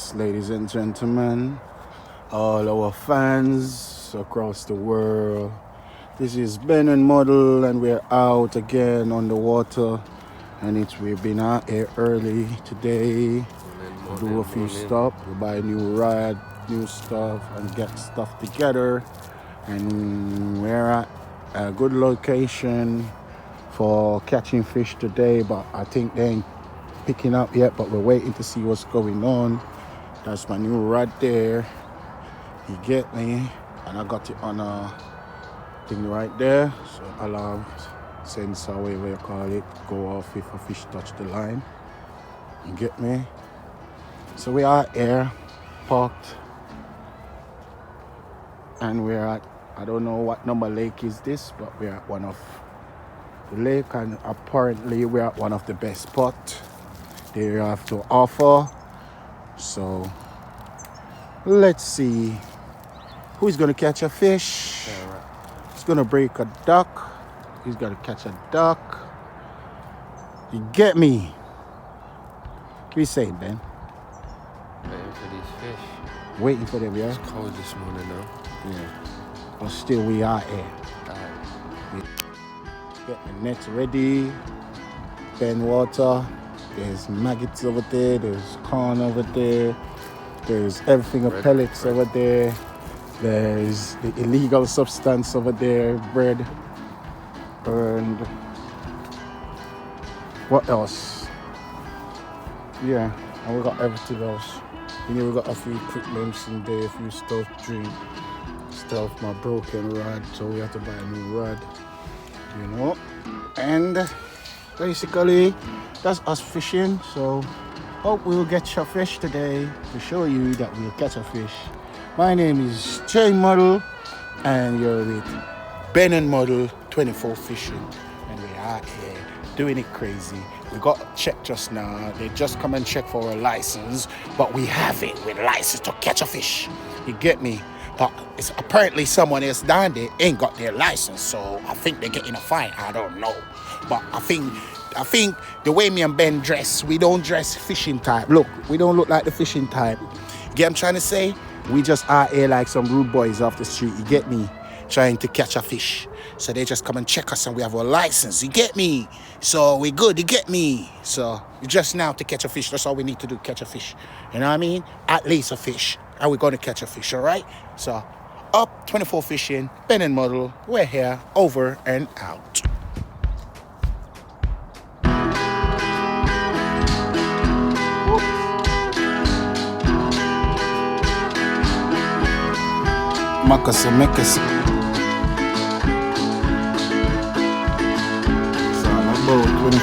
Yes, ladies and gentlemen, all our fans across the world. This is Ben and Model, and we're out again on the water. And we've been out here early today to do a few stuff. We buy a new rod, new stuff, and get stuff together. And we're at a good location for catching fish today, but I think they ain't picking up yet, but we're waiting to see what's going on. That's my new rod there. You get me? And I got it on a thing right there. So alarm sensor, whatever you call it, go off if a fish touch the line. You get me? So we are here, parked, and we're at, I don't know what number lake is this, but we're at one of the lake, and apparently we're at one of the best spots they have to offer. So let's see who's gonna catch a fish. He's gonna break a duck. He's gonna catch a duck. You get me? What are you saying, Ben? Waiting for these fish. Waiting for them, yeah? It's cold this morning though. Yeah. But still we are here. Alright. Get the nets ready. Ben water. There's maggots over there, there's corn over there, there's everything of pellets over there, there's the illegal substance over there, bread, and what else? Yeah, and we got everything else. You know, we got a few equipments in there, a few stuff, drink, stuff, my broken rod, so we have to buy a new rod, you know, and basically that's us fishing. So hope we'll get your fish today to show you that we'll catch a fish. My name is J Model, and you're with Ben and Model 24 Fishing, and we are here doing it crazy. We got checked just now. They just come and check for a license, but we have it with license to catch a fish. You get me? But it's apparently someone else down there ain't got their license, so I think they're getting a fine. I don't know, but I think the way me and Ben dress, we don't dress fishing type. Look, we don't look like the fishing type. Get what I'm trying to say? We just are here like some rude boys off the street, you get me? Trying to catch a fish. So they just come and check us and we have a license, you get me? So we good, you get me? So just now to catch a fish, that's all we need to do, catch a fish. You know what I mean? At least a fish. And we're going to catch a fish, all right? So up 24 Fishing, Ben and Model, we're here, over and out. Makasa. So I'm about 20.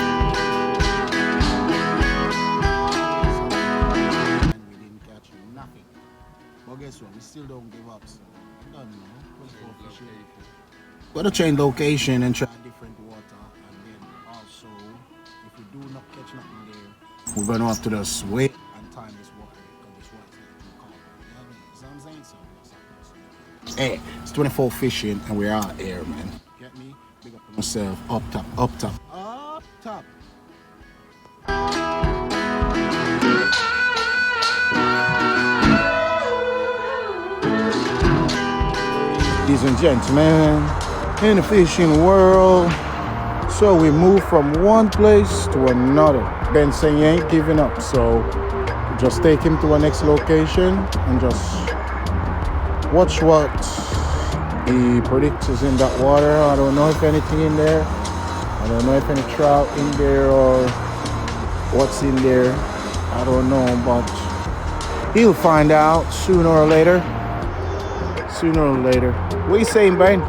And we didn't catch nothing. But guess what? We still don't give up. So I don't know. We're going to change location and try different water. And then also, if we do not catch nothing there, we're going to have to just wait and time this water, because this water is too cold. You know what I'm saying? So hey, it's 24 Fishing, and we're out here, man. Get me? Big up myself. Up top, up top, up top. Ladies and gentlemen, in the fishing world, so we move from one place to another. Ben saying he ain't giving up, so just take him to our next location and just watch what he predicts is in that water. I don't know if anything in there. I don't know if any trout in there or what's in there. I don't know, but he'll find out sooner or later. Sooner or later. What are you saying, Ben?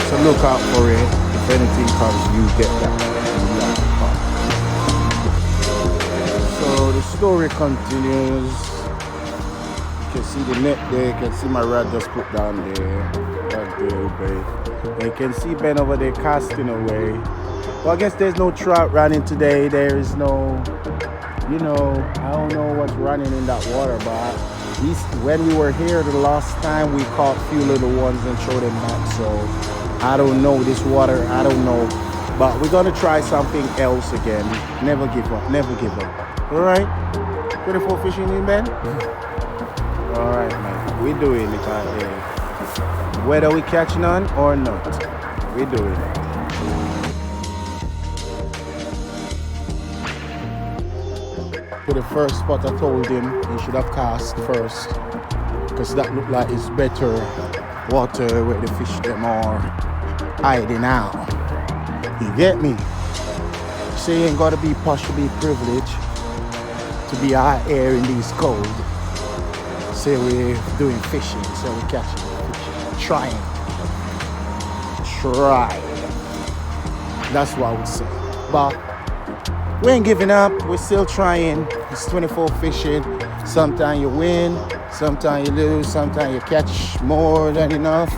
So look out for it. If anything comes, you get that. So the story continues. You can see the net there. You can see my rod just put down there. Right there, babe. You can see Ben over there casting away. Well, I guess there's no trout running today. There is no, I don't know what's running in that water, but when we were here the last time, we caught a few little ones and threw them back. So I don't know this water. I don't know But we're gonna try something else again. Never give up, never give up. Alright? 24 fishing in, Ben? Alright, man. We're doing it out here. Whether we catching on or not, we're doing it. To the first spot, I told him he should have cast first, because that looked like it's better water where the fish them are hiding out. You get me? So you ain't gotta be posh to be privileged to be out here in these cold. Say we're doing fishing, so we're catching fish. Trying. That's what I would say. But we ain't giving up, we're still trying. It's 24 fishing. Sometimes you win, sometimes you lose, sometimes you catch more than enough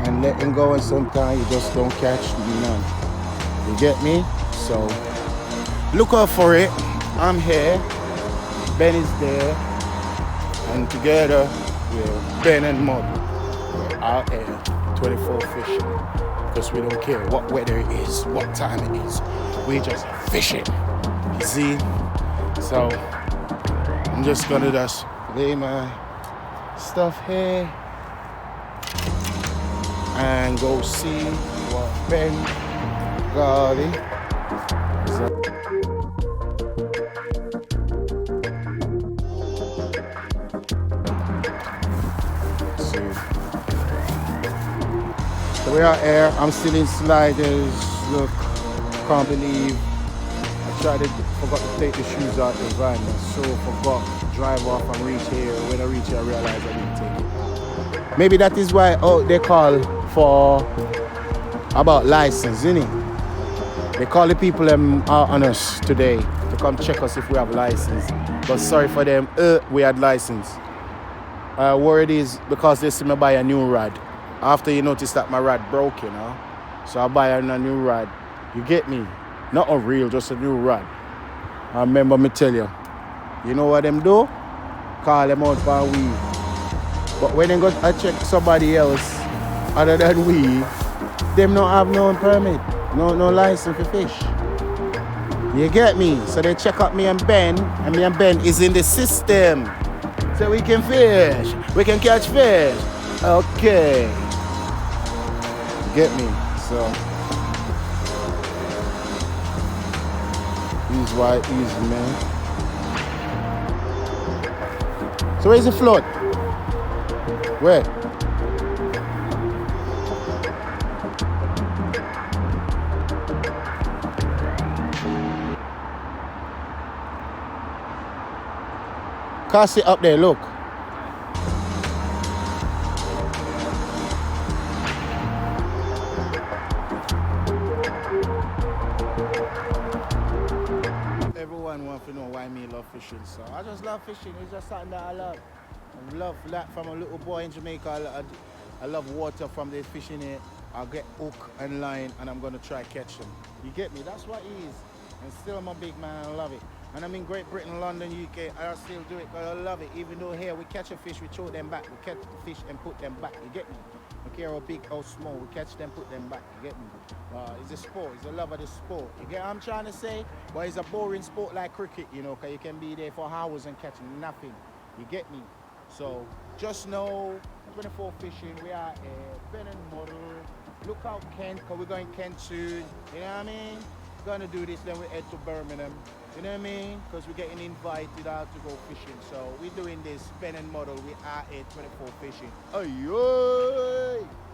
and letting go, and sometimes you just don't catch none. You get me? So look out for it. I'm here, Ben is there, and together we're Ben and Mud. We're out here 24 fishing, because we don't care what weather it is, what time it is. We just fishing. You see? So I'm just gonna lay my stuff here and go see what Ben got it. So we are here. I'm still in sliders. Look, can't believe forgot to take the shoes out the van. So forgot to drive off and reach here. When I reach here, I realized I didn't take it out. Maybe that is why they call for about license, innit? They call the people out on us today to come check us if we have license. But sorry for them, we had license. Word is because they see me buy a new rod. After you notice that my rod broke, you know. So I buy a new rod. You get me? Not a real, just a new rod. I remember me tell you. You know what them do? Call them out for we. But when they go to check somebody else other than we, them don't have no permit, no license for fish. You get me? So they check out me and Ben is in the system. So we can fish. We can catch fish. Okay. You get me? So easy, wide, easy, man. So where's the float? Where? Cast it up there, look. Everyone wants to know why me love fishing, so I just love fishing. It's just something that I love. I love that from a little boy in Jamaica. I love water from the fishing it. I'll get hook and line and I'm gonna try catch them. You get me? That's what it is. And still I'm a big man, I love it. And I'm in Great Britain, London, UK, I still do it because I love it. Even though here we catch a fish, we throw them back. We catch the fish and put them back, you get me? I don't care how big or small, we catch them, put them back, you get me? It's a sport, it's a love of the sport. You get what I'm trying to say? But it's a boring sport like cricket, you know, because you can be there for hours and catch nothing. You get me? So just know, 24 fishing, we are Ben and Model. Look out Kent, because we're going Kent soon. You know what I mean? We're going to do this, then we head to Birmingham. You know what I mean? Because we're getting invited out to go fishing. So we're doing this, Ben and Model, we are at 24 fishing. Aye, aye.